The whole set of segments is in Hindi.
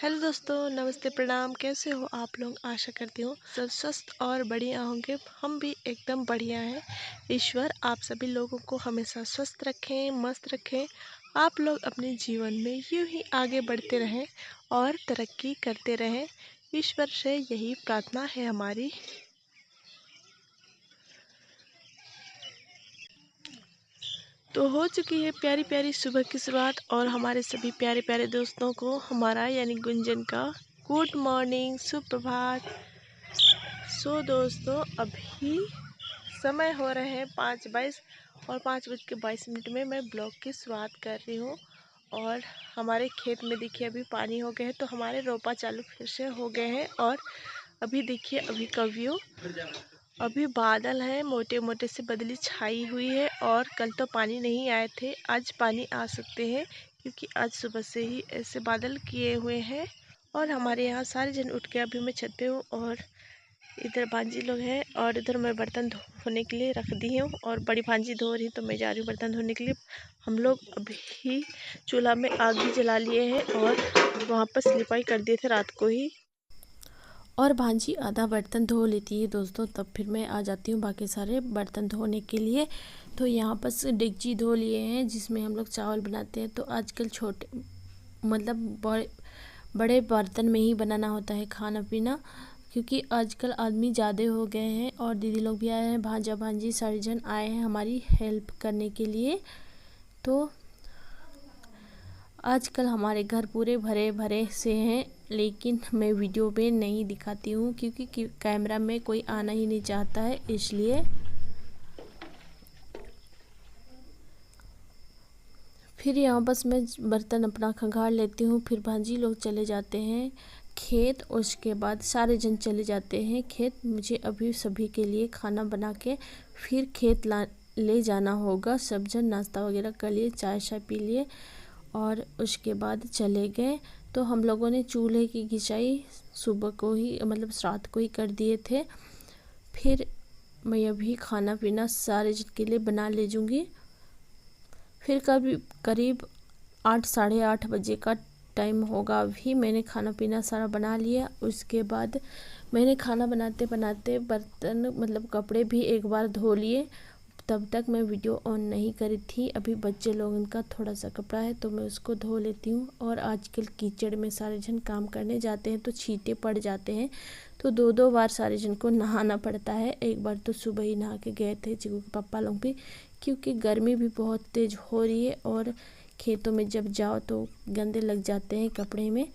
हेलो दोस्तों, नमस्ते, प्रणाम। कैसे हो आप लोग? आशा करती हूँ सब स्वस्थ और बढ़िया होंगे। हम भी एकदम बढ़िया हैं। ईश्वर आप सभी लोगों को हमेशा स्वस्थ रखें, मस्त रखें। आप लोग अपने जीवन में यूं ही आगे बढ़ते रहें और तरक्की करते रहें। ईश्वर से यही प्रार्थना है हमारी। तो हो चुकी है प्यारी प्यारी सुबह की शुरुआत और हमारे सभी प्यारे प्यारे दोस्तों को हमारा यानी गुंजन का गुड मॉर्निंग, सुप्रभात। दोस्तों, अभी समय हो रहे हैं 5:22 और 5:22 में मैं ब्लॉग की शुरुआत कर रही हूँ। और हमारे खेत में देखिए अभी पानी हो गया है, तो हमारे रोपा चालू फिर से हो गए हैं। और अभी देखिए अभी का व्यू, अभी बादल है, मोटे मोटे से बदली छाई हुई है। और कल तो पानी नहीं आए थे, आज पानी आ सकते हैं क्योंकि आज सुबह से ही ऐसे बादल किए हुए हैं। और हमारे यहाँ सारे जन उठ के अभी मैं छत पे हूँ और इधर भांजी लोग हैं और इधर मैं बर्तन धोने के लिए रख दी हूँ और बड़ी भांजी धो रही, तो मैं जा रही हूँ बर्तन धोने के लिए। हम लोग अभी चूल्हा में आग भी जला लिए हैं और वहाँ पर स्लिपाई कर दिए थे रात को ही। और भांजी आधा बर्तन धो लेती है दोस्तों, तब फिर मैं आ जाती हूँ बाकी सारे बर्तन धोने के लिए। तो यहाँ पर डेगची धो लिए हैं जिसमें हम लोग चावल बनाते हैं। तो आजकल छोटे मतलब बड़े बर्तन में ही बनाना होता है खाना पीना, क्योंकि आजकल आदमी ज़्यादा हो गए हैं और दीदी लोग भी आए हैं, भांजा भांजी सारे जन आए हैं हमारी हेल्प करने के लिए। तो आजकल हमारे घर पूरे भरे भरे से हैं, लेकिन मैं वीडियो में नहीं दिखाती हूँ क्योंकि कैमरा में कोई आना ही नहीं चाहता है, इसलिए। फिर यहाँ बस मैं बर्तन अपना खंगाल लेती हूँ, फिर भांजी लोग चले जाते हैं खेत, उसके बाद सारे जन चले जाते हैं खेत। मुझे अभी सभी के लिए खाना बना के फिर खेत ले जाना होगा। सब जन नाश्ता वगैरह कर लिए, चाय शाय पी लिए और उसके बाद चले गए। तो हम लोगों ने चूल्हे की घिसाई सुबह को ही मतलब रात को ही कर दिए थे। फिर मैं अभी खाना पीना सारे जन के लिए बना ले जूँगी। फिर कभी करीब 8 साढ़े 8 बजे का टाइम होगा। अभी मैंने खाना पीना सारा बना लिया। उसके बाद मैंने खाना बनाते बनाते बर्तन मतलब कपड़े भी एक बार धो लिए। तब तक मैं वीडियो ऑन नहीं करी थी। अभी बच्चे लोग इनका थोड़ा सा कपड़ा है तो मैं उसको धो लेती हूँ। और आजकल कीचड़ में सारे जन काम करने जाते हैं तो छींटे पड़ जाते हैं, तो 2-2 बार सारे जन को नहाना पड़ता है। एक बार तो सुबह ही नहा के गए थे चिकू के पापा लोग भी, क्योंकि गर्मी भी बहुत तेज़ हो रही है और खेतों में जब जाओ तो गंदे लग जाते हैं कपड़े में।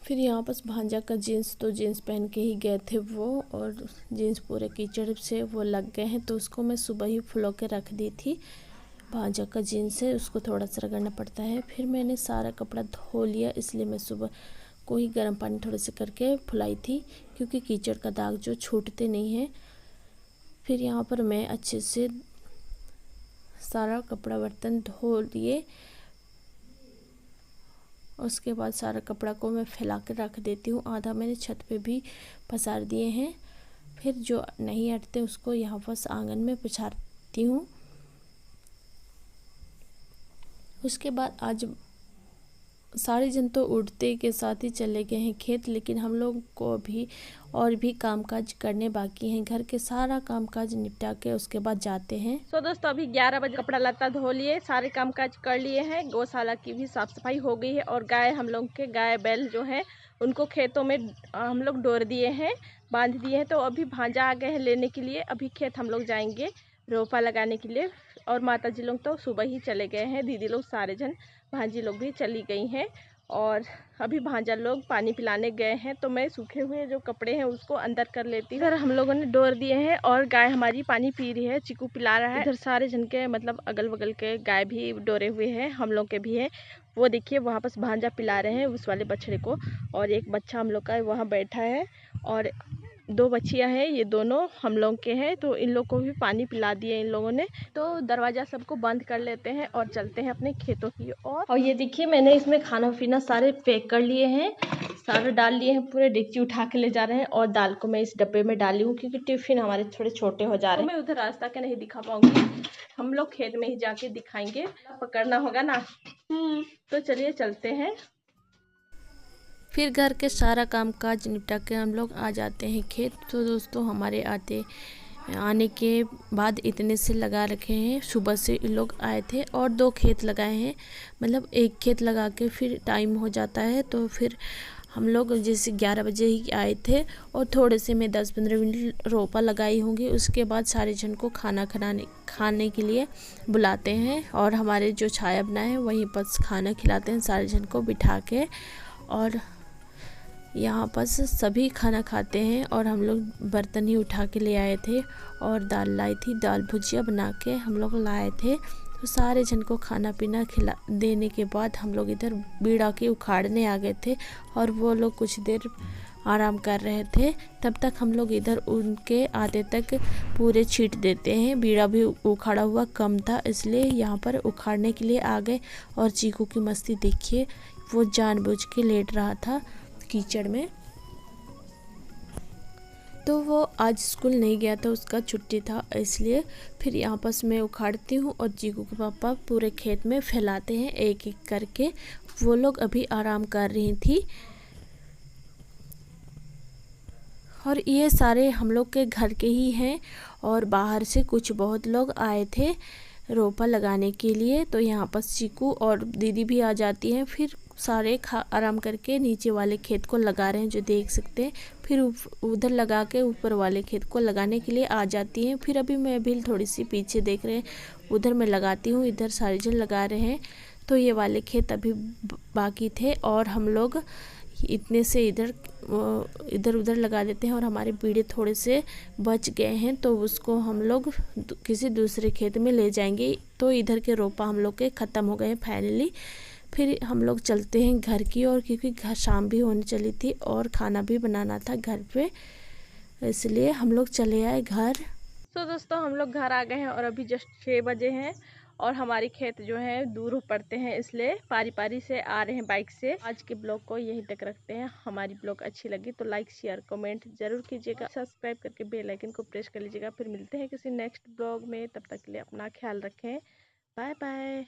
फिर यहाँ पर भांजा का जीन्स तो जीन्स पहन के ही गए थे वो, और जीन्स पूरे कीचड़ से वो लग गए हैं, तो उसको मैं सुबह ही फुला के रख दी थी। भांजा का जीन्स है, उसको थोड़ा सा रगड़ना पड़ता है। फिर मैंने सारा कपड़ा धो लिया, इसलिए मैं सुबह को ही गर्म पानी थोड़े से करके फुलाई थी, क्योंकि कीचड़ का दाग जो छूटते नहीं हैं। फिर यहाँ पर मैं अच्छे से सारा कपड़ा बर्तन धो लिए। उसके बाद सारा कपड़ा को मैं फैला कर रख देती हूँ। आधा मैंने छत पे भी पसार दिए हैं। फिर जो नहीं हटते उसको यहाँ पर आंगन में पसारती हूँ। उसके बाद आज सारे जन तो उठते के साथ ही चले गए हैं खेत, लेकिन हम लोग को अभी और भी कामकाज करने बाकी हैं। घर के सारा कामकाज निपटा के उसके बाद जाते हैं। दोस्तों, अभी 11 बजे कपड़ा लत्ता धो लिए, सारे कामकाज कर लिए हैं। गौशाला की भी साफ सफाई हो गई है और गाय हम लोग के गाय बैल जो है उनको खेतों में हम लोग डोर दिए हैं, बांध दिए हैं। तो अभी भांजा आ गए हैं लेने के लिए। अभी खेत हम लोग जाएंगे रोपा लगाने के लिए। और माता जी लोग तो सुबह ही चले गए हैं, दीदी लोग सारे जन, भांजी लोग भी चली गई हैं। और अभी भांजा लोग पानी पिलाने गए हैं, तो मैं सूखे हुए जो कपड़े हैं उसको अंदर कर लेती हूँ। इधर हम लोगों ने डोर दिए हैं और गाय हमारी पानी पी रही है, चिकू पिला रहा है। इधर सारे जन के मतलब अगल बगल के गाय भी डोरे हुए हैं, हम लोग के भी है। वो देखिए वहाँ पर भांजा पिला रहे हैं उस वाले बछड़े को, और एक बच्चा हम लोग का वहाँ बैठा है और 2 बच्चियां हैं, ये दोनों हम लोग के हैं। तो इन लोग को भी पानी पिला दिए इन लोगों ने। तो दरवाजा सबको बंद कर लेते हैं और चलते हैं अपने खेतों की ओर। और ये देखिए मैंने इसमें खाना पीना सारे पैक कर लिए हैं। सारे डाल लिए हैं, पूरे डेगची उठा के ले जा रहे हैं और दाल को मैं इस डब्बे में डाली हूँ क्योंकि टिफिन हमारे थोड़े छोटे हो जा रहे हैं। तो मैं उधर रास्ता के नहीं दिखा पाऊंगी, हम लोग खेत में ही जाके दिखाएंगे, पकड़ना होगा ना। तो चलिए चलते हैं। फिर घर के सारा काम काज निपटा के हम लोग आ जाते हैं खेत। तो दोस्तों हमारे आने के बाद इतने से लगा रखे हैं, सुबह से ये लोग आए थे और 2 खेत लगाए हैं। मतलब एक खेत लगा के फिर टाइम हो जाता है, तो फिर हम लोग जैसे 11 बजे ही आए थे और थोड़े से मैं 10-15 मिनट रोपा लगाई होंगी। उसके बाद सारे जन को खाने के लिए बुलाते हैं और हमारे जो छाया बनाए हैं वहीं पर खाना खिलाते हैं सारे जन को बिठा के। और यहाँ पर सभी खाना खाते हैं और हम लोग बर्तन ही उठा के ले आए थे और दाल लाई थी, दाल भुजिया बना के हम लोग लाए थे। तो सारे जन को खाना पीना खिला देने के बाद हम लोग इधर बीड़ा के उखाड़ने आ गए थे और वो लोग कुछ देर आराम कर रहे थे। तब तक हम लोग इधर उनके आते तक पूरे छीट देते हैं। बीड़ा भी उखाड़ा हुआ कम था, इसलिए यहाँ पर उखाड़ने के लिए आ गए। और चीकू की मस्ती देखिए, वो जानबूझ के लेट रहा था कीचड़ में। तो वो आज स्कूल नहीं गया था, उसका छुट्टी था, इसलिए फिर यहाँ पर मैं उखाड़ती हूँ और चीकू के पापा पूरे खेत में फैलाते हैं एक एक करके। वो लोग अभी आराम कर रही थी और ये सारे हम लोग के घर के ही हैं और बाहर से कुछ बहुत लोग आए थे रोपा लगाने के लिए। तो यहाँ पर चीकू और दीदी भी आ जाती हैं। फिर सारे आराम करके नीचे वाले खेत को लगा रहे हैं, जो देख सकते हैं। फिर उधर लगा के ऊपर वाले खेत को लगाने के लिए आ जाती हैं। फिर अभी मैं भी थोड़ी सी पीछे देख रहे हैं, उधर मैं लगाती हूँ, इधर सारे जन लगा रहे हैं। तो ये वाले खेत अभी बाकी थे और हम लोग इतने से इधर उधर लगा देते हैं और हमारे बीड़े थोड़े से बच गए हैं, तो उसको हम लोग किसी दूसरे खेत में ले जाएंगे। तो इधर के रोपा हम लोग के ख़त्म हो गए हैं फाइनली। फिर हम लोग चलते हैं घर की ओर, क्योंकि घर शाम भी होने चली थी और खाना भी बनाना था घर पे, इसलिए हम लोग चले आए घर। तो दोस्तों हम लोग घर आ गए हैं और अभी जस्ट 6 बजे हैं और हमारी खेत जो है दूर पड़ते हैं, इसलिए पारी पारी से आ रहे हैं बाइक से। आज के ब्लॉग को यहीं तक रखते हैं। हमारी ब्लॉग अच्छी लगी तो लाइक शेयर कमेंट जरूर कीजिएगा, सब्सक्राइब करके बेल आइकन को प्रेस कर लीजिएगा। फिर मिलते हैं किसी नेक्स्ट ब्लॉग में, तब तक के लिए अपना ख्याल रखें। Bye bye.